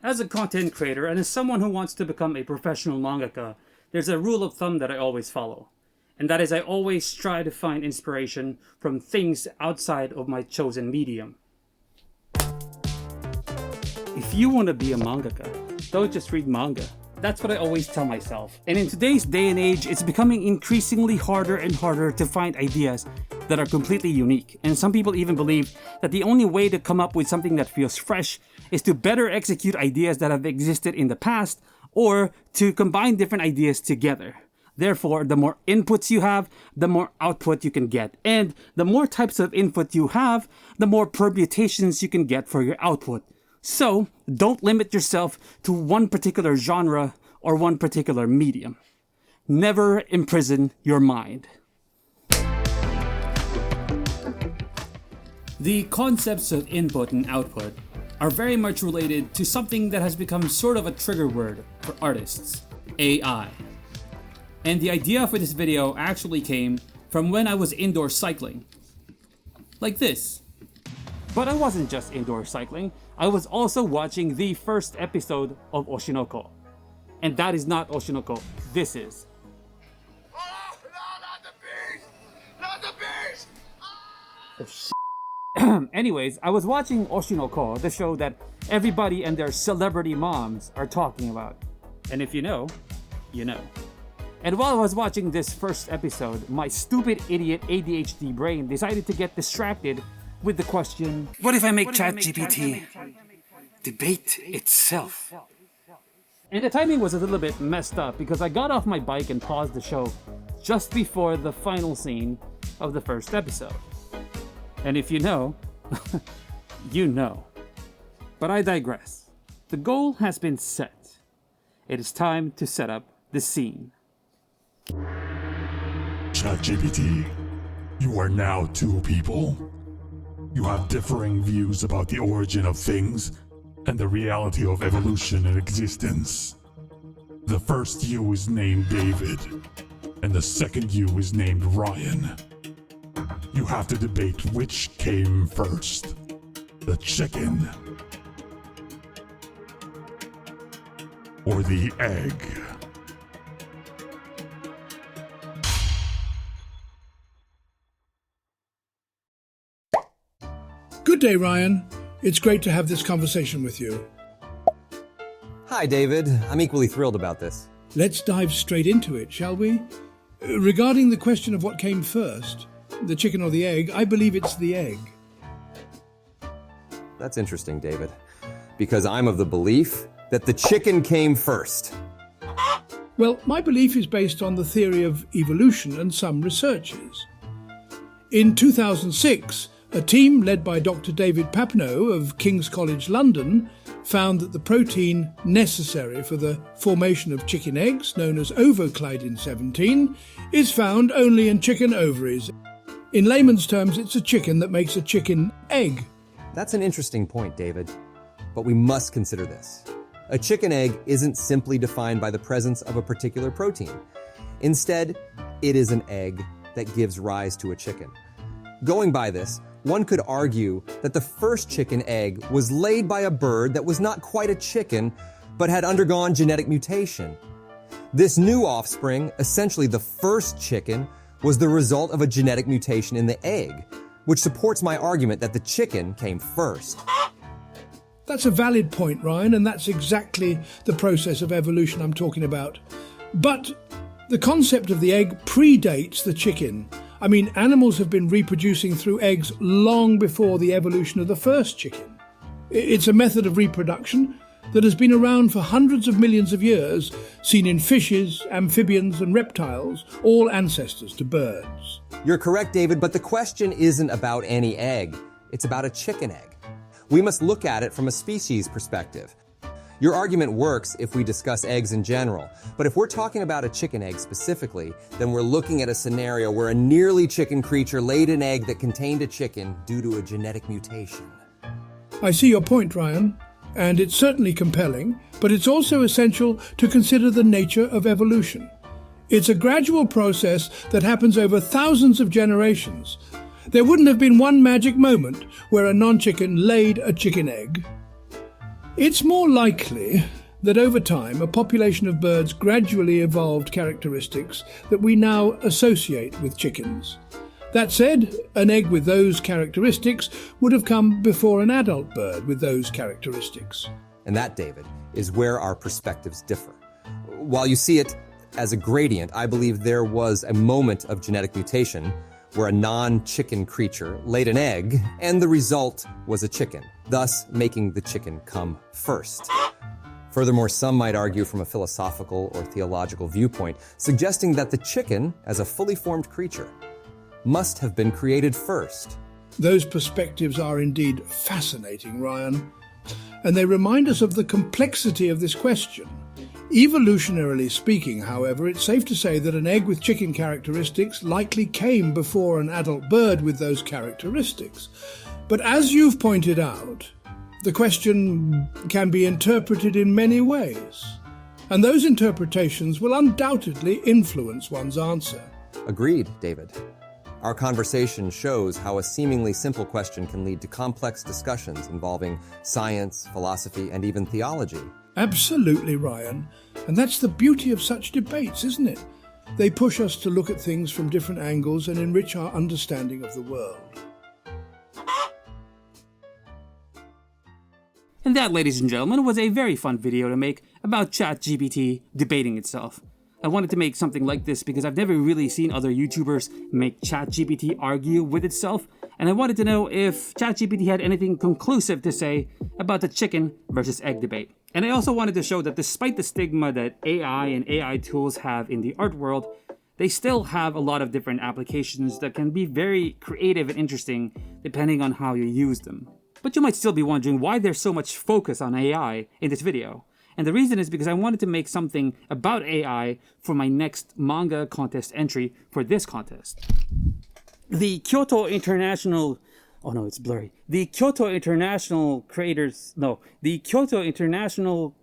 As a content creator and as someone who wants to become a professional mangaka, there's a rule of thumb that I always follow. And that is I always try to find inspiration from things outside of my chosen medium. If you want to be a mangaka, don't just read manga. That's what I always tell myself. And in today's day and age, it's becoming increasingly harder and harder to find ideas that are completely unique. And some people even believe that the only way to come up with something that feels fresh is to better execute ideas that have existed in the past or to combine different ideas together. Therefore, the more inputs you have, the more output you can get. And the more types of input you have, the more permutations you can get for your output. So, don't limit yourself to one particular genre or one particular medium. Never imprison your mind. The concepts of input and output are very much related to something that has become sort of a trigger word for artists, AI. And the idea for this video actually came from when I was indoor cycling. Like this. But I wasn't just indoor cycling, I was also watching the first episode of Oshinoko. And that is not Oshinoko, this is. Oh, no, not the beast! Not the beast! Oh, anyways, I was watching Oshinoko, the show that everybody and their celebrity moms are talking about. And if you know, you know. And while I was watching this first episode, my stupid idiot ADHD brain decided to get distracted with the question, what if I make ChatGPT debate itself? And the timing was a little bit messed up because I got off my bike and paused the show just before the final scene of the first episode. And if you know, you know. But I digress. The goal has been set. It is time to set up the scene. ChatGPT, you are now two people. You have differing views about the origin of things and the reality of evolution and existence. The first you is named David, and the second you is named Ryan. You have to debate which came first, the chicken or the egg. Good day, Ryan. It's great to have this conversation with you. Hi, David. I'm equally thrilled about this. Let's dive straight into it, shall we? Regarding the question of what came first, the chicken or the egg, I believe it's the egg. That's interesting, David, because I'm of the belief that the chicken came first. Well, my belief is based on the theory of evolution and some researchers. In 2006, a team led by Dr. David Papineau of King's College London found that the protein necessary for the formation of chicken eggs, known as ovoclidin 17, is found only in chicken ovaries. In layman's terms, it's a chicken that makes a chicken egg. That's an interesting point, David, but we must consider this. A chicken egg isn't simply defined by the presence of a particular protein. Instead, it is an egg that gives rise to a chicken. Going by this, one could argue that the first chicken egg was laid by a bird that was not quite a chicken, but had undergone genetic mutation. This new offspring, essentially the first chicken, was the result of a genetic mutation in the egg, which supports my argument that the chicken came first. That's a valid point, Ryan, and that's exactly the process of evolution I'm talking about. But the concept of the egg predates the chicken. I mean, animals have been reproducing through eggs long before the evolution of the first chicken. It's a method of reproduction that has been around for hundreds of millions of years, seen in fishes, amphibians and reptiles, all ancestors to birds. You're correct, David, but the question isn't about any egg. It's about a chicken egg. We must look at it from a species perspective. Your argument works if we discuss eggs in general, but if we're talking about a chicken egg specifically, then we're looking at a scenario where a nearly chicken creature laid an egg that contained a chicken due to a genetic mutation. I see your point, Ryan, and it's certainly compelling, but it's also essential to consider the nature of evolution. It's a gradual process that happens over thousands of generations. There wouldn't have been one magic moment where a non-chicken laid a chicken egg. It's more likely that over time a population of birds gradually evolved characteristics that we now associate with chickens. That said, an egg with those characteristics would have come before an adult bird with those characteristics. And that, David, is where our perspectives differ. While you see it as a gradient, I believe there was a moment of genetic mutation where a non-chicken creature laid an egg and the result was a chicken, thus making the chicken come first. Furthermore, some might argue from a philosophical or theological viewpoint, suggesting that the chicken, as a fully formed creature, must have been created first. Those perspectives are indeed fascinating, Ryan, and they remind us of the complexity of this question. Evolutionarily speaking, however, it's safe to say that an egg with chicken characteristics likely came before an adult bird with those characteristics. But as you've pointed out, the question can be interpreted in many ways, and those interpretations will undoubtedly influence one's answer. Agreed, David. Our conversation shows how a seemingly simple question can lead to complex discussions involving science, philosophy, and even theology. Absolutely, Ryan. And that's the beauty of such debates, isn't it? They push us to look at things from different angles and enrich our understanding of the world. And that, ladies and gentlemen, was a very fun video to make about ChatGPT debating itself. I wanted to make something like this because I've never really seen other YouTubers make ChatGPT argue with itself, and I wanted to know if ChatGPT had anything conclusive to say about the chicken versus egg debate. And I also wanted to show that despite the stigma that AI and AI tools have in the art world, they still have a lot of different applications that can be very creative and interesting depending on how you use them. But you might still be wondering why there's so much focus on AI in this video. And the reason is because I wanted to make something about AI for my next manga contest entry for this contest. The Kyoto International... Oh no, it's blurry. The Kyoto International Creators... No, the Kyoto International...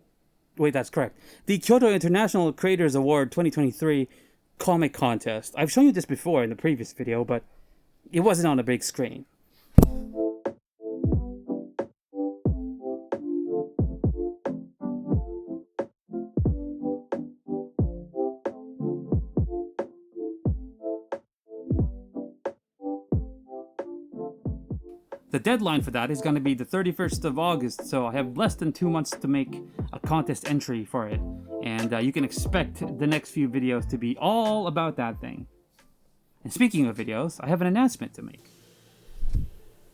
Wait, that's correct. The Kyoto International Creators Award 2023 comic contest. I've shown you this before in the previous video, but it wasn't on a big screen. The deadline for that is going to be the 31st of August, so I have less than 2 months to make a contest entry for it. And you can expect the next few videos to be all about that thing. And speaking of videos, I have an announcement to make.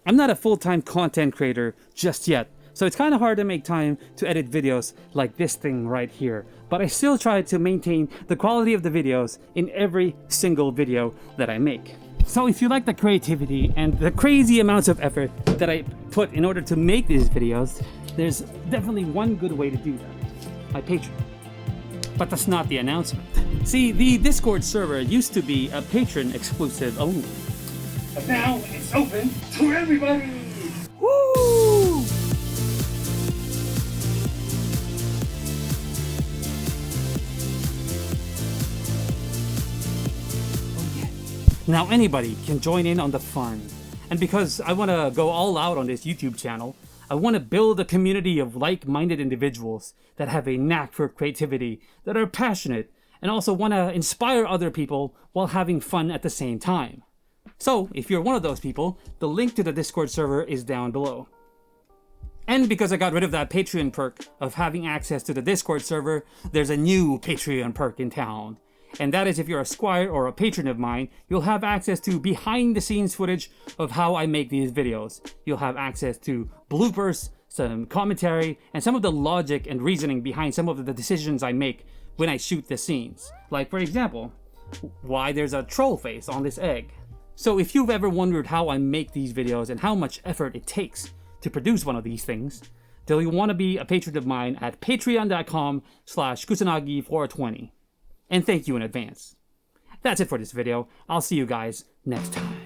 I'm not a full-time content creator just yet, so it's kind of hard to make time to edit videos like this thing right here. But I still try to maintain the quality of the videos in every single video that I make. So if you like the creativity and the crazy amounts of effort that I put in order to make these videos, there's definitely one good way to do that: my Patreon. But that's not the announcement. See, the Discord server used to be a patron exclusive only. But now it's open to everybody! Woo! Now anybody can join in on the fun. And because I want to go all out on this YouTube channel, I want to build a community of like-minded individuals that have a knack for creativity, that are passionate, and also want to inspire other people while having fun at the same time. So, if you're one of those people, the link to the Discord server is down below. And because I got rid of that Patreon perk of having access to the Discord server, there's a new Patreon perk in town. And that is, if you're a squire or a patron of mine, you'll have access to behind-the-scenes footage of how I make these videos. You'll have access to bloopers, some commentary, and some of the logic and reasoning behind some of the decisions I make when I shoot the scenes. Like, for example, why there's a troll face on this egg. So if you've ever wondered how I make these videos and how much effort it takes to produce one of these things, then you'll want to be a patron of mine at patreon.com/Kusanagi420. And thank you in advance. That's it for this video. I'll see you guys next time.